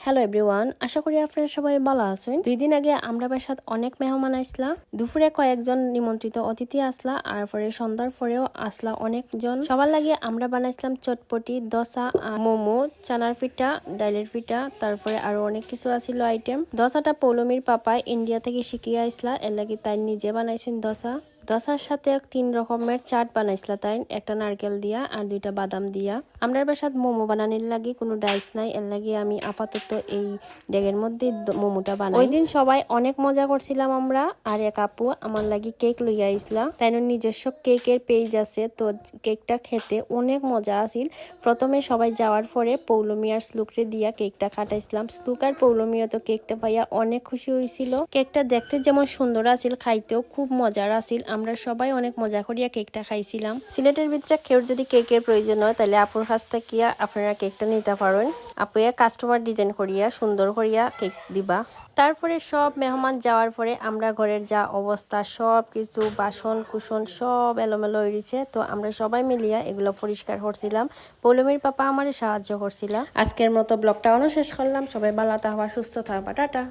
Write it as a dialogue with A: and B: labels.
A: Hello everyone, আশা করি আপনারা সবাই ভালো আছেন। 2 দিন আগে আমরা বাসাত অনেক মেহমান আসলা। দুপুরে কয়েকজন নিমন্ত্রিত অতিথি আসলা, আর পরে সন্ধ্যার পরেও আসলা অনেকজন। সবার লাগে আমরা বানাইছিলাম চটপটি, দোসা, মোমো, চানার পিঠা, ডাইলের পিঠা, তারপরে আরো অনেক কিছু আছিল আইটেম। দোসাটা পৌলমীর পাপাই ইন্ডিয়া থেকে শিখিয়ে আইসলা, এর লাগে তাই নিজে বানাইছেন দোসা। দোসার সাথে 3 রকমের চাট বানাইছিলা তাই, একটা নারকেল দিয়া আর 2টা বাদাম দিয়া। আমরা বাসাত মোমো বানানোর লাগি কোনো ডাইস নাই, এর লাগি আমি আপাতত এই ডেগের মধ্যে মোমোটা বানাই। ওই দিন সবাই অনেক মজা করছিলাম আমরা, আর এক আপু আমার লাগি কেক লইয়া আইসলা। তাই নিজস্ব কেকের পেজ আছে, তো কেকটা খেতে অনেক মজা আছিল। প্রথমে সবাই যাওয়ার পরে পৌলমী আর স্লুকরে দিয়া কেকটা কাটাইছিলাম। স্লুক আর পৌলমীও তো কেকটা পাইয়া অনেক খুশি হয়েছিল। কেকটা দেখতে যেমন সুন্দর আছিল, খাইতেও খুব মজার আছিল। আমরা সবাই অনেক মজা করিয়া কেকটা খাইছিলাম। সিলেটের ভিতরে কেউ যদি কেকের প্রয়োজন হয় তাহলে আপুর কাছ থেকে আপনারা কেকটা নিতে পারেন। আপুয়া কাস্টমার ডিজাইন করিয়া সুন্দর করিয়া কেক দিবা। তারপরে সব মেহমান যাওয়ার পরে আমরা ঘরের যা অবস্থা, সব কিছু বাসন কুসন সব এলোমেলো হয়েছে, তো আমরা সবাই মিলিয়া এগুলো পরিষ্কার করছিলাম। পৌলমীর পাপা আমার সাহায্য করছিল। আজকের মতো ব্লগটা শেষ করলাম। সবাই ভালো থাকবা, সুস্থ থাকবা, টাটা।